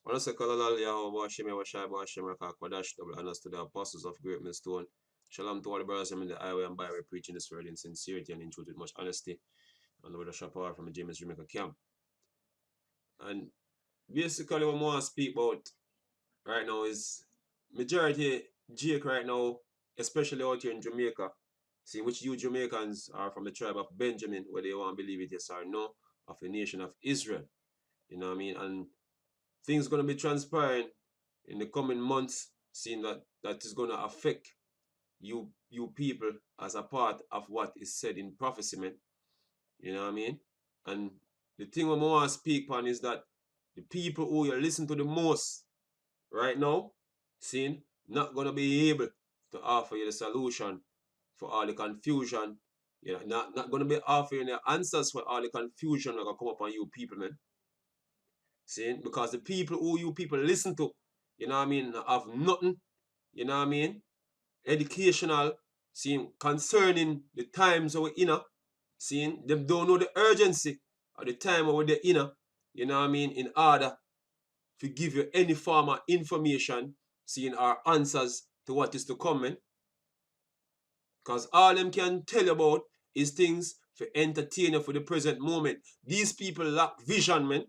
Wanna say Kalalal Yahweh Hashem Yahweh Hashem Rakakwadash, double honors to the apostles of Great Millstone. Shalom to all the brothers in the highway and byway preaching this word in sincerity and in truth with much honesty. And with a sharp power from the James Jamaica camp. And basically what I want to speak about right now is majority Jake right now, especially out here in Jamaica. See which you Jamaicans are from the tribe of Benjamin, whether you want to believe it yes or no, of the nation of Israel. You know what I mean? And things gonna be transpiring in the coming months, seeing that is gonna affect you people as a part of what is said in prophecy, man. You know what I mean? And the thing I want to speak on is that the people who you listen to the most right now, seeing, not gonna be able to offer you the solution for all the confusion. You know, not gonna be offering the answers for all the confusion that gonna come upon you people, man. See, because the people who you people listen to, you know what I mean, have nothing, you know what I mean, educational, seeing concerning the times we're in, seeing them don't know the urgency of the time we're in, you know what I mean, in order to give you any form of information, seeing our answers to what is to come, man. Because all them can tell you about is things for entertain you for the present moment. These people lack vision, man.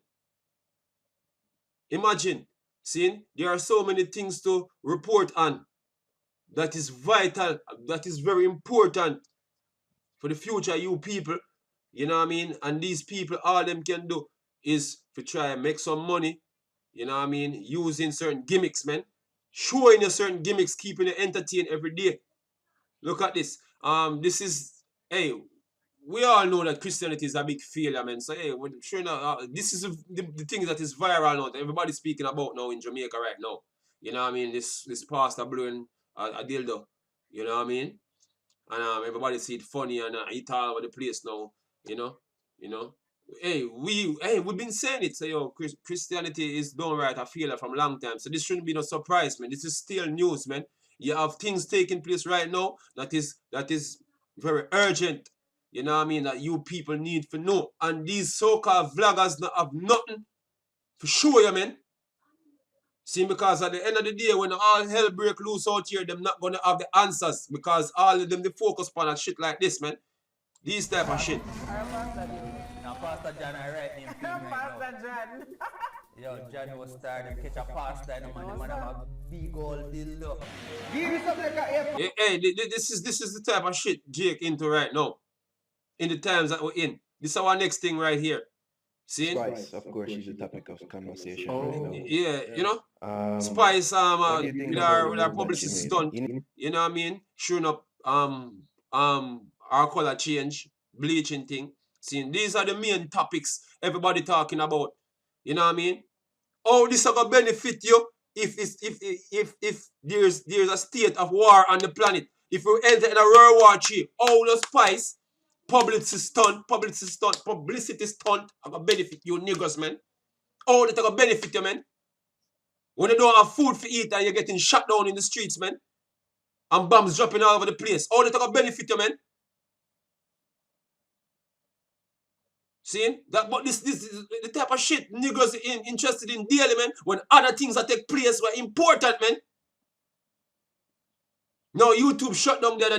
Imagine, seeing there are so many things to report on that is vital, that is very important for the future you people. You know what I mean? And these people, all them can do is to try and make some money, you know what I mean, using certain gimmicks, man. Showing you certain gimmicks, keeping you entertained every day. Look at this. This is, hey, we all know that Christianity is a big failure, man. So, hey, we're sure now, this is the thing that is viral now, that everybody's speaking about now in Jamaica right now. You know what I mean? This pastor blowing a dildo. You know what I mean? And everybody see it funny and it all over the place now. You know? You know? We've been saying it. So, yo, Christianity is downright a failure from a long time. So this shouldn't be no surprise, man. This is still news, man. You have things taking place right now that is very urgent. You know what I mean? That you people need to know. And these so-called vloggers have nothing to show you, man. See, because at the end of the day, when all hell break loose out here, them not gonna have the answers. Because all of them, they focus on shit like this, man. These type of shit. Now, Pastor John, I write him right Pastor John. Yo, John was starting to catch a pastor and the man have a big old dildo. Hey, this is the type of shit Jake into right now. In the times that we're in. This is our next thing right here. See? Spice, of course, she's the topic of conversation right now. Yeah, you know? Spice, with our publicity stunt, you know what I mean? Showing up, our color change, bleaching thing. See, these are the main topics everybody talking about. You know what I mean? Oh, this is gonna benefit you if there's a state of war on the planet. If we enter in a World War III, all the spice, publicity stunt, are gonna benefit you niggas, man. All that are gonna benefit you, man. When you don't have food to eat and you're getting shot down in the streets, man. And bombs dropping all over the place. All that are gonna benefit you, man. See? But this is the type of shit niggas interested in daily, man. When other things that take place were important, man. Now YouTube shut down the other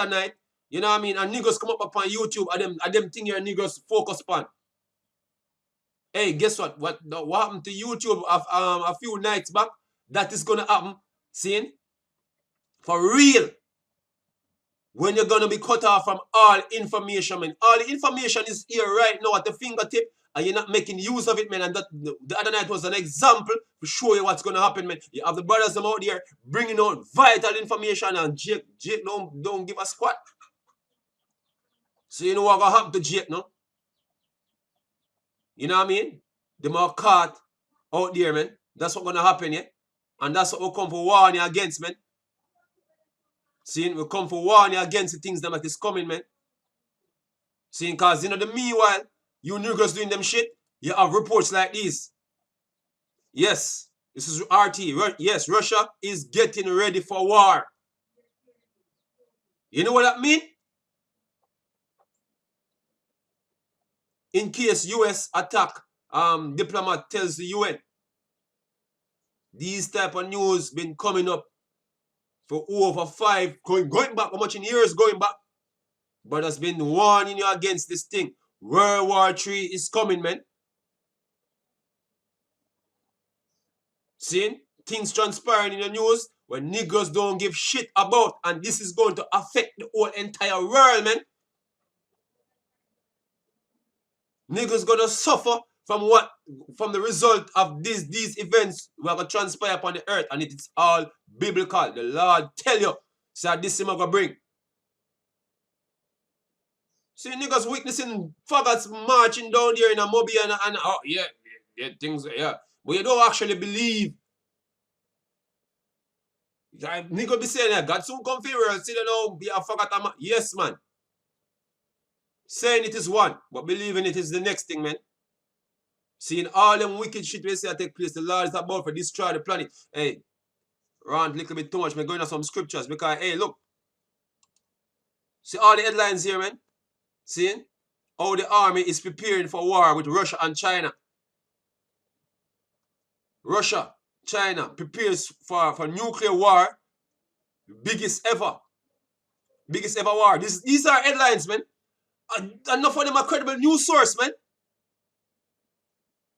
night. You know what I mean? And niggas come up upon YouTube and them thing your niggas focus upon. Hey, guess what? What happened to YouTube a few nights back? That is gonna happen. See? For real. When you're gonna be cut off from all information, man. All the information is here right now at the fingertip, and you're not making use of it, man. And that the other night was an example to show you what's gonna happen, man. You have the brothers them out there bringing out vital information, and Jake don't give a squat. So you know what gonna happen to Jake, no? You know what I mean? They more caught out there, man. That's what's gonna happen, yeah? And that's what we come for warning against, man. See, we come for warning against the things that is coming, man. See, because you know the meanwhile, you niggas doing them shit, you have reports like these. Yes, this is RT. Yes, Russia is getting ready for war. You know what that mean? In case US attack, diplomat tells the UN. These type of news been coming up for over 5, going back, how much in years going back? But has been warning you against this thing. World War III is coming, man. Seeing things transpiring in the news when niggas don't give shit about, and this is going to affect the whole entire world, man. Niggas gonna suffer from the result of these events that will transpire upon the earth, and it is all biblical. The Lord tell you, so this is gonna bring. See niggas witnessing faggots marching down there in a Mobi and oh yeah, things, yeah. But you don't actually believe. Nigga be saying that God soon come for you, see you know, be a faggot. Yes, man. Saying it is one, but believing it is the next thing, man. Seeing all them wicked shit we see that take place, the Lord is about to destroy the planet. Hey, rant a little bit too much, man, going on some scriptures, because, hey, look. See all the headlines here, man? Seeing how the army is preparing for war with Russia and China. Russia, China prepares for nuclear war, biggest ever war. These are headlines, man. Enough of them are credible news source, man.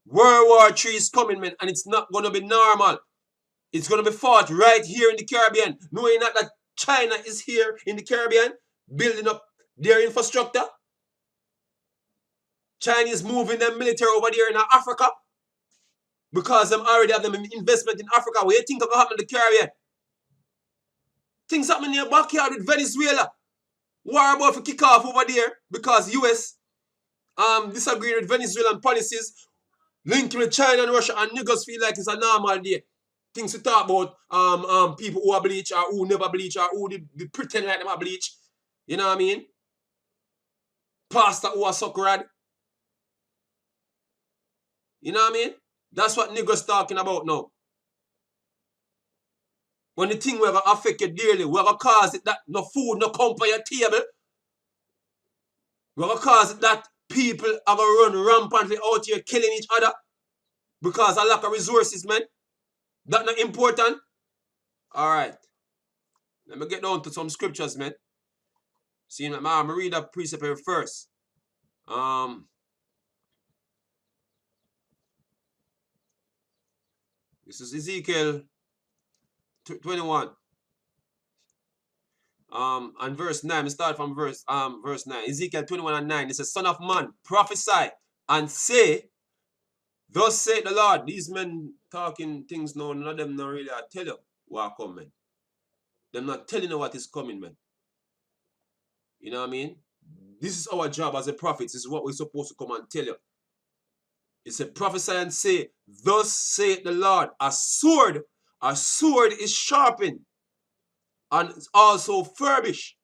World War III is coming, man, and it's not going to be normal. It's going to be fought right here in the Caribbean. Knowing that China is here in the Caribbean, building up their infrastructure. China is moving their military over there in Africa because them already have them investment in Africa. What do you think will happen in the Caribbean? Things happen in your backyard with Venezuela. War about to kick off over there because US disagreeing with Venezuelan policies, linking with China and Russia, and niggas feel like it's a normal day. Things to talk about people who are bleach or who never bleach or who they pretend like them are bleach. You know what I mean? Pastor who are suck rad. You know what I mean? That's what niggas talking about now. When the thing will affect you dearly, we're going to cause it that no food no come on your table. We're going to cause it that people are going to run rampantly out here killing each other because of lack of resources, man. That not important? Alright. Let me get down to some scriptures, man. See, I'm going to read that precept here first. This is Ezekiel 21. And verse 9. We start from verse 9. Ezekiel 21 and 9. It says, Son of man, prophesy and say, thus saith the Lord. These men talking things now, none of them not really tell you what coming. They're not telling you what is coming, man. You know what I mean? This is our job as a prophet. This is what we're supposed to come and tell you. It said, prophesy and say, thus saith the Lord, a sword is sharpened and also furbished.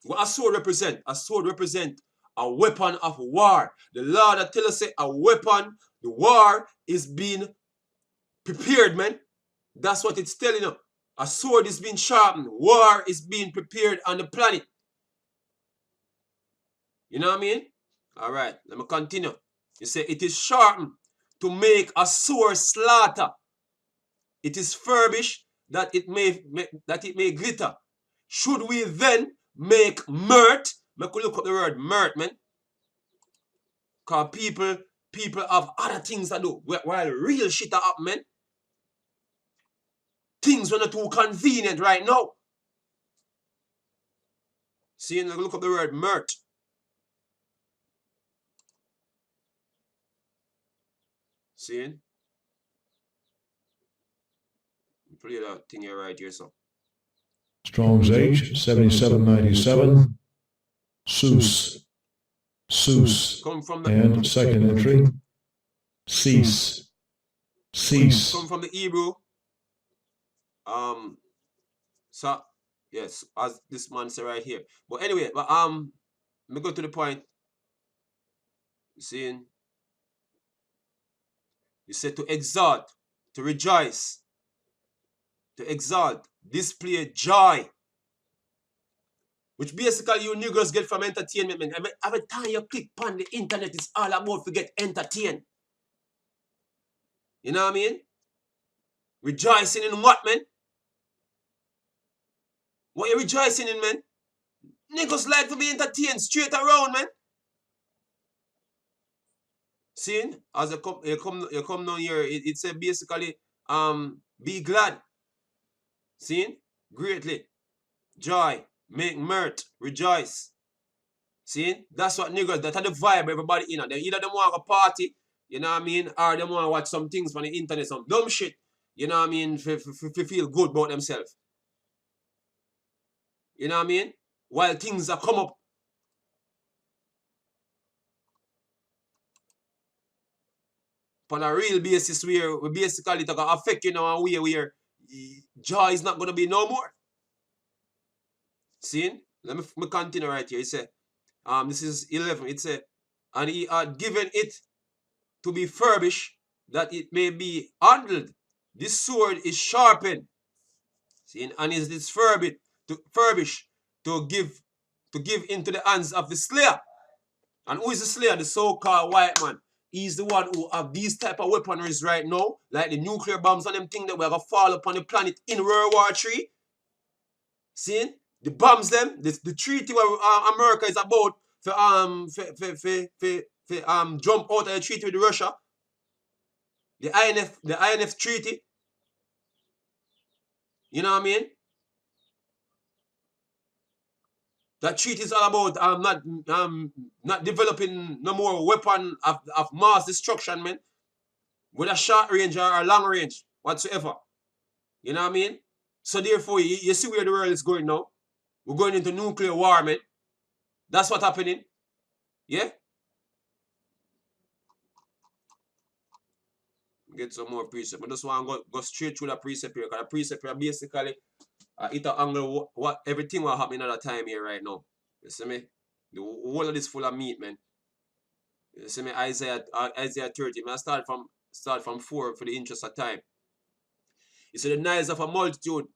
What a sword represent? A sword represent a weapon of war. The Lord that tell us say a weapon, the war is being prepared, man. That's what it's telling you. A sword is being sharpened. War is being prepared on the planet. You know what I mean? Alright, let me continue. You say it is sharpened to make a sore slaughter. It is furbished that it may glitter. Should we then make mirth? Make look up the word mirth, man. Because people have other things to do while real shit are up, man. Things are not too convenient right now. See, look up the word mirth. See? Play that thing here right here, so. Strong's H, 7797. Seuss. Come from the, And second entry. Cease. Come from the Hebrew. So, yes, as this man said right here. But anyway, let me go to the point. You see? You said to exalt, to rejoice, to exalt, display joy. Which basically you niggas get from entertainment, man. Every time you click on the internet, it's all about to get entertained. You know what I mean? Rejoicing in what, man? What you rejoicing in, man? Niggas like to be entertained straight around, man. See, as you come down here, it's basically be glad. See, greatly. Joy, make mirth, rejoice. See, that's what niggas, that's the vibe everybody in. They either them want a party, you know what I mean, or they want to watch some things on the internet, some dumb shit, you know what I mean, feel good about themselves. You know what I mean? While things are come up. On a real basis where we basically going to affect you in a way where joy is not going to be no more. See? Let me continue right here. It say, this is 11. It say, and he had given it to be furbished, that it may be handled. This sword is sharpened. See? And is this furbished to give into the hands of the slayer. And who is the slayer? The so-called white man. He's the one who have these type of weaponries right now, like the nuclear bombs and them things that we're going to fall upon the planet in World War III. See? The bombs them, the treaty where America is about for jump out of the treaty with Russia. The INF treaty. You know what I mean? That treaty is all about not developing no more weapon of mass destruction, man. With a short range or a long range, whatsoever. You know what I mean? So therefore, you see where the world is going now. We're going into nuclear war, man. That's what's happening. Yeah? Get some more precept. I just want to go straight through the precept here. Because the precept here basically it angle what everything will happen at that time here right now. You see me? The whole of this full of meat, man. You see me? Isaiah 30. I start from 4 for the interest of time. You see the noise of a multitude.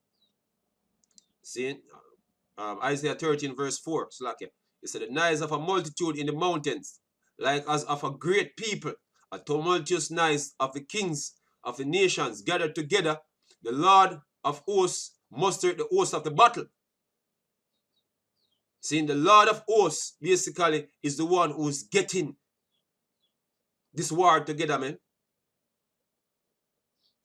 See? Isaiah 13 verse 4. Slack. You see the noise of a multitude in the mountains, like as of a great people, a tumultuous noise of the kings of the nations gathered together. The Lord of hosts mustered the host of the battle. Seeing the Lord of hosts basically is the one who's getting this war together, man.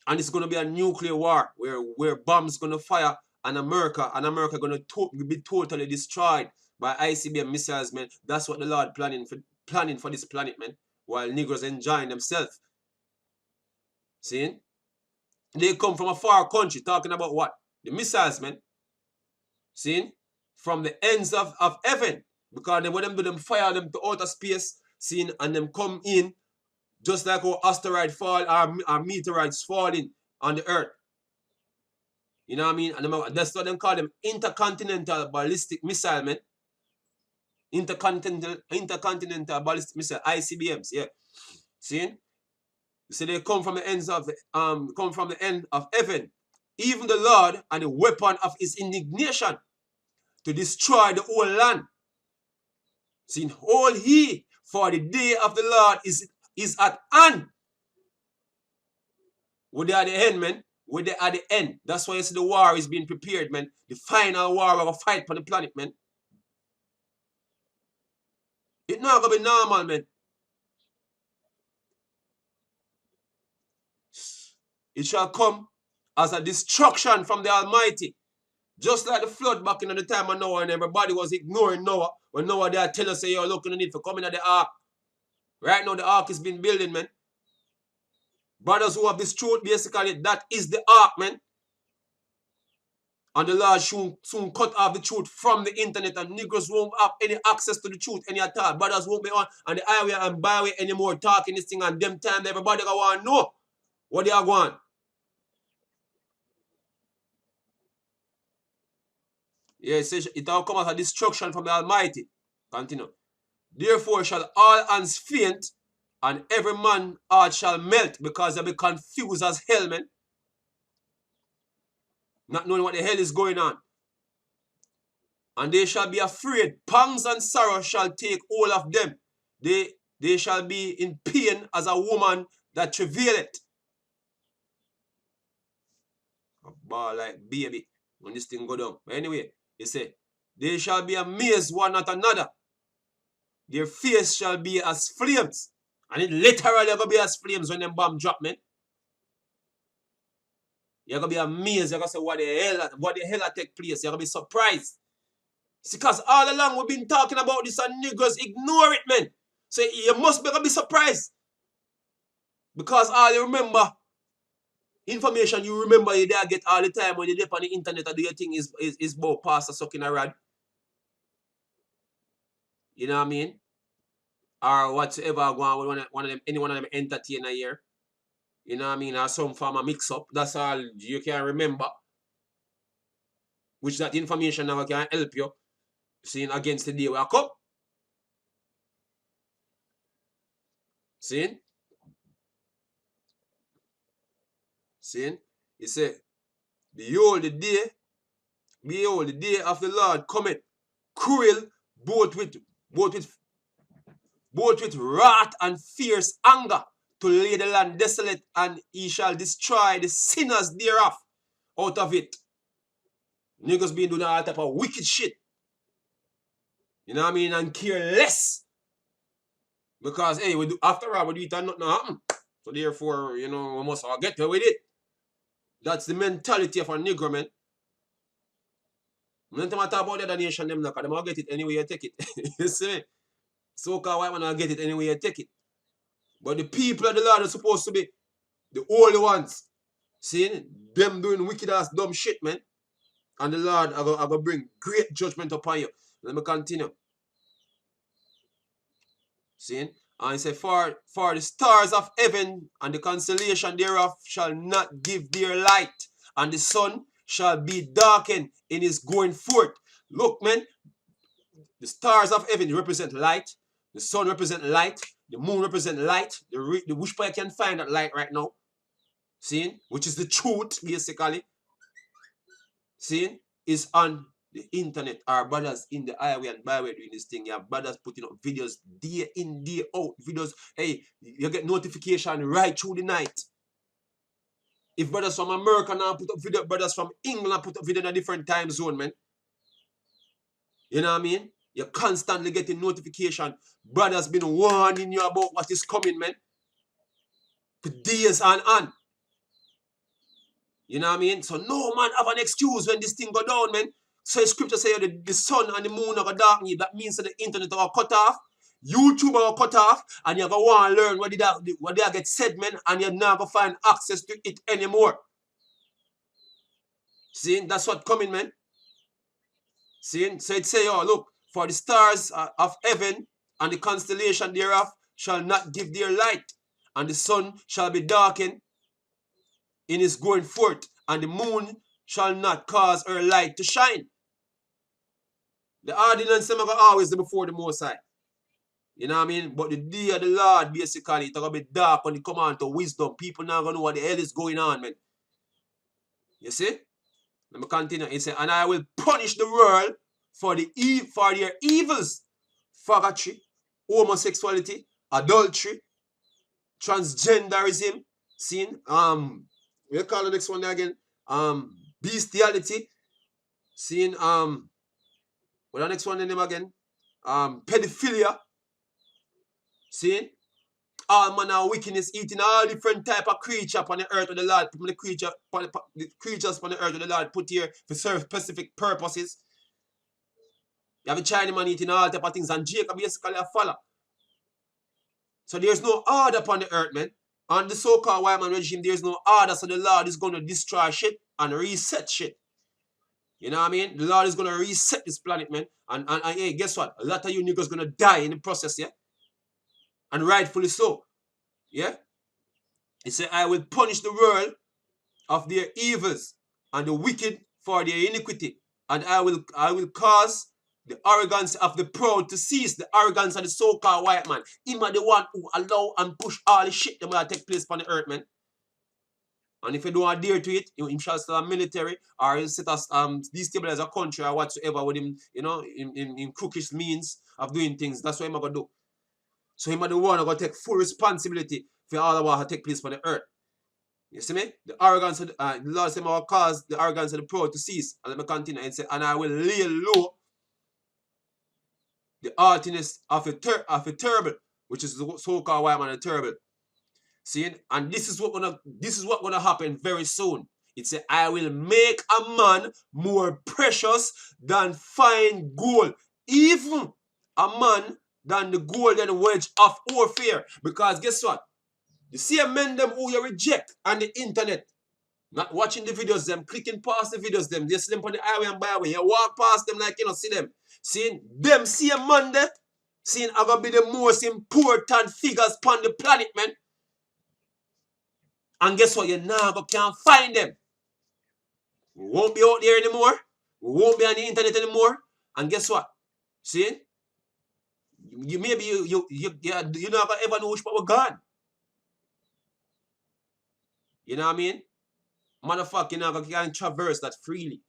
And it's going to be a nuclear war where bombs going to fire on America, and America going to be totally destroyed by ICBM missiles, man. That's what the Lord planning for this planet, man. While niggers enjoying themselves. See? They come from a far country talking about what? The missiles, man. See? From the ends of heaven. Because when them do them fire them to outer space, see, and them come in just like how asteroid fall or meteorites falling on the earth. You know what I mean? And that's what them call them intercontinental ballistic missile, man. Intercontinental ballistic missile, ICBMs, yeah. See? So they come from the ends of the end of heaven. Even the Lord and the weapon of his indignation to destroy the whole land. See, all he for the day of the Lord is at hand. Where they are the end, man. Where they are the end. That's why you see the war is being prepared, man. The final war of a fight for the planet, man. It's not going to be normal, man. It shall come as a destruction from the Almighty. Just like the flood back in the time of Noah, and everybody was ignoring Noah. When Noah there tell us, say, you're looking at it for coming at the ark. Right now, the ark is being building, man. Brothers who have this truth, basically, that is the ark, man. And the Lord soon cut off the truth from the internet, and niggers won't have any access to the truth any at all. Brothers won't be on the highway and byway anymore talking this thing, and them time everybody gonna want to know what they are going. Yeah, it says it will come as a destruction from the Almighty. Continue. Therefore shall all hands faint, and every man heart shall melt, because they'll be confused as hell, man. Not knowing what the hell is going on. And they shall be afraid. Pangs and sorrow shall take all of them. They shall be in pain as a woman that travaileth. A ball like baby when this thing go down. But anyway, he say, they shall be amazed one at another. Their face shall be as flames. And it literally gonna be as flames when them bomb drop, man. You're gonna be amazed. You're gonna say, what the hell take place? You're gonna be surprised. It's because all along we've been talking about this and niggas ignore it, man. So you must be gonna be surprised. Because all you remember, information you remember you there get all the time when you dip on the internet and do your thing is about pastor sucking a rod. You know what I mean? Or whatsoever going on with any one of them entertainer here. You know what I mean? Or some form of mix up. That's all you can remember. Which that information now can help you. Seeing against the day we come. Seeing? Seeing? He said, behold the day of the Lord cometh, cruel, both with wrath and fierce anger, to lay the land desolate, and he shall destroy the sinners thereof out of it. Niggas been doing all type of wicked shit. You know what I mean? And care less. Because, hey, after all, we do it and nothing happen. So therefore, you know, we must all get away with it. That's the mentality of a Negro, man. I'm not talking about the other nation, them, because they all get it anyway you take it. You see me? So-called white man will get it anyway you take it. But the people of the Lord are supposed to be the only ones. See? Them doing wicked ass dumb shit, man. And the Lord are going to bring great judgment upon you. Let me continue. See? And he said, for the stars of heaven and the constellation thereof shall not give their light, and the sun shall be darkened in his going forth. Look, man, the stars of heaven represent light, the sun represent light, the moon represent light, the which part you can find that light right now. See? Which is the truth, basically. See? Is on the internet. Our brothers in the highway and byway doing this thing. You have brothers putting up videos day in, day out. Videos, hey, you get notification right through the night. If brothers from America now put up video, brothers from England put up video in a different time zone, man. You know what I mean? You're constantly getting notification. Brothers been warning you about what is coming, man. For days on. You know what I mean? So no man have an excuse when this thing go down, man. So the scripture say the sun and the moon are going to darken you. That means that the internet are cut off. YouTube are cut off. And you're going to want to learn what they get said, man. And you're not going to find access to it anymore. See? That's what coming, man. See? So it say, oh, look. For the stars of heaven and the constellation thereof shall not give their light. And the sun shall be darkened in his going forth. And the moon shall not cause her light to shine. The ordinance them are always before the Most High. You know what I mean? But the day of the Lord, basically, it's going to be dark when it come on to wisdom. People not going to know what the hell is going on, man. You see? Let me continue. He said, and I will punish the world for their evils. Faggotry, homosexuality, adultery, transgenderism, sin, we'll call the next one again, bestiality, sin, what the next one name again? Pedophilia, sin, all manner of wickedness, eating all different type of creature upon the earth of the Lord, the creatures upon the earth of the Lord put here for serve specific purposes. You have a Chinese man eating all type of things, and Jacob basically a follower. So there's no order upon the earth, man. On the so-called white man regime, there's no order, so the Lord is going to destroy shit and reset shit. You know what I mean? The Lord is going to reset this planet, man. And hey, guess what? A lot of you niggas going to die in the process, yeah? And rightfully so. Yeah? He said, I will punish the world of their evils and the wicked for their iniquity. And I will cause the arrogance of the proud to cease, the arrogance of the so-called white man. Him are the one who allow and push all the shit that will take place on the earth, man. And if you don't adhere to it, him shall start a military or he'll set us destabilize a country or whatsoever with him, you know, in crookish means of doing things. That's what him are gonna do. So him are the one who gonna take full responsibility for all of what take place on the earth. You see me? The arrogance of the Lord said, I will cause the arrogance of the proud to cease. And let me continue and say, and I will lay low the haughtiness of a terrible, which is the so-called white man, a terrible. See, and this is what gonna happen very soon. It said, I will make a man more precious than fine gold, even a man than the golden wedge of warfare. Because guess what? The same men them who you reject on the internet, not watching the videos, them clicking past the videos, them they sleep on the highway and byway. You walk past them like you don't see them. Seeing them same man there, seeing are gonna be the most important figures upon the planet, man. And guess what? You now can't find them. We won't be out there anymore. We won't be on the internet anymore. And guess what? See? You maybe you're not gonna ever know which part we're gone. You know what I mean? Motherfucker, you're not gonna traverse that freely.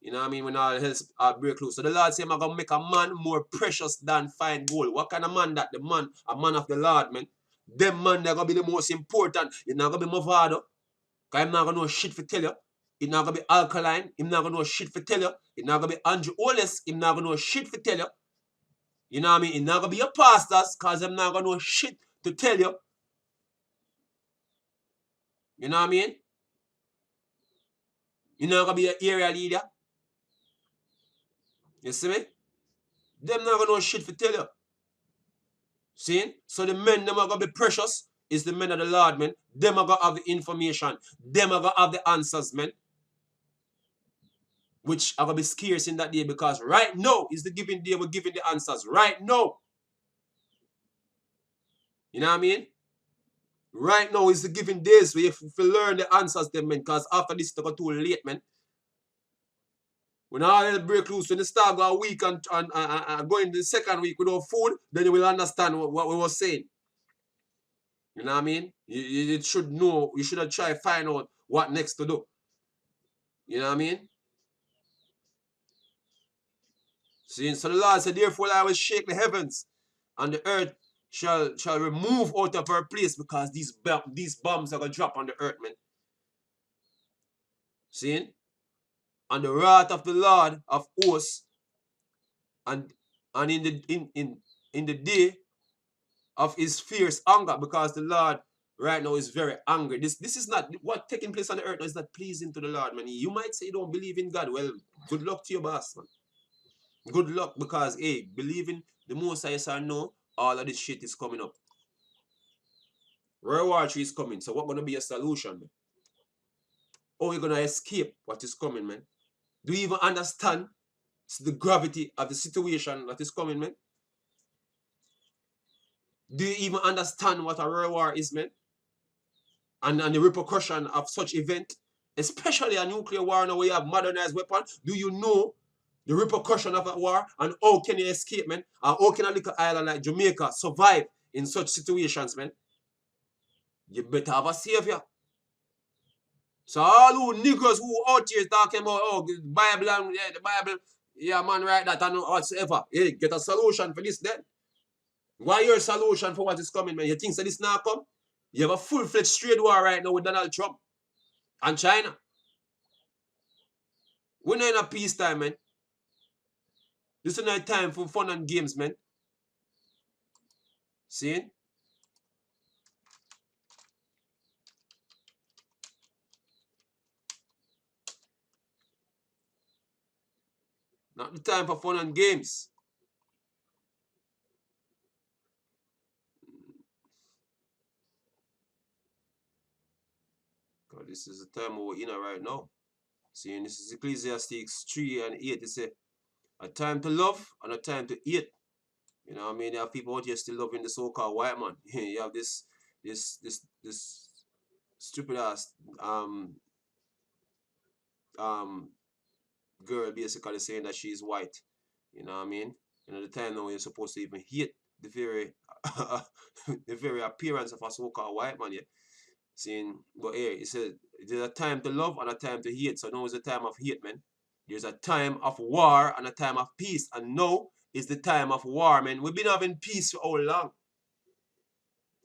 You know what I mean? When all hell's break loose. So the Lord said, I'm gonna make a man more precious than fine gold. What kind of man that? The man, a man of the Lord, man. Them man, they're gonna be the most important. You're not gonna be Movado. Because I'm not gonna know shit for tell you. It's not gonna be Alkaline. I'm not gonna know shit for tell you. It's not gonna be Andrew Oles. I'm not gonna know shit for tell you. You know what I mean? It's not gonna be your pastors, because I'm not gonna know shit to tell you. You know what I mean? You're not gonna be an area leader. You see me? Them not gonna know shit for tell you. See? So the men them are gonna be precious is the men of the Lord, man. Them are gonna have the information. Them are gonna have the answers, man. Which are gonna be scarce in that day, because right now is the giving day. We're giving the answers. Right now. You know what I mean? Right now is the giving days where if we learn the answers, them, man, because after this it's too late, man. When all hell break loose, when the start go a week and go in the second week without food, then you will understand what we were saying. You know what I mean? You should know, you should have tried to find out what next to do. You know what I mean? See, so the Lord said, therefore I will shake the heavens, and the earth shall remove out of her place, because these bombs are going to drop on the earth, man. See? And the wrath of the Lord of hosts, and in the day of his fierce anger, because the Lord right now is very angry. This is not what taking place on the earth now is not pleasing to the Lord, man. You might say you don't believe in God. Well, good luck to your boss, man. Good luck, because hey, believing the most I say no, all of this shit is coming up. World War III is coming. So what gonna be a solution, man? How are you gonna escape what is coming, man? Do you even understand the gravity of the situation that is coming, man? Do you even understand what a world war is, man? And the repercussion of such event, especially a nuclear war now where you have modernized weapons. Do you know the repercussion of a war, and how can you escape, man? And how can a little island like Jamaica survive in such situations, man? You better have a savior. So all who niggas who out here talking about, oh, the Bible and yeah, the Bible, yeah, man, right, that and whatsoever. Hey, get a solution for this then. Why your solution for what is coming, man? You think that this now come? You have a full-fledged trade war right now with Donald Trump and China. We're not in a peacetime, man. This is not time for fun and games, man. See? Not the time for fun and games. God, this is the time we're in right now. See, this is Ecclesiastes 3 and 8. It says, a time to love and a time to hate. You know what I mean? There are people out here still loving the so-called white man. You have this stupid ass girl basically saying that she's white. You know what I mean? You know, the time now you're supposed to even hate the very the very appearance of a so-called white man. Yeah. Saying, but here it says there's a time to love and a time to hate. So now is a time of hate, man. There's a time of war and a time of peace. And now is the time of war, man. We've been having peace for how long?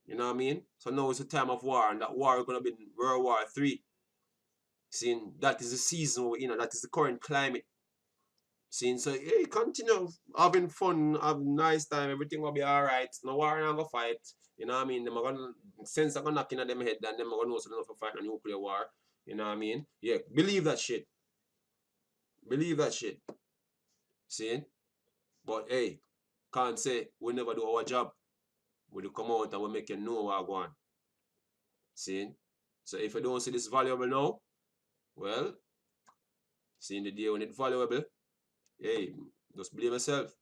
You know what I mean? So now it's a time of war, and that war is going to be World War III. Seeing that is the season we're in, that is the current climate. Seeing so, hey, continue having fun, have nice time, everything will be alright. No war and go fight. You know what I mean? Them are gonna sense are gonna knock in at them head, then them are gonna know something for fight a nuclear war. You know what I mean? Yeah, believe that shit. Believe that shit. See? But hey, can't say we never do our job. We do come out and we make you know what going on. See? So if you don't see this valuable now, well, seeing the day when it's valuable, hey, just believe yourself.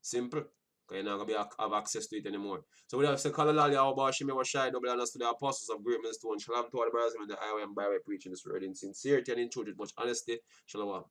Simple. Because you're not going to have access to it anymore. So we have to call Allah, Yahweh, Shemi, Washai, double honors to the apostles of great millstone. Shalom to all the brothers in the highway and byway preaching this word in sincerity and in truth with much honesty. Shalom.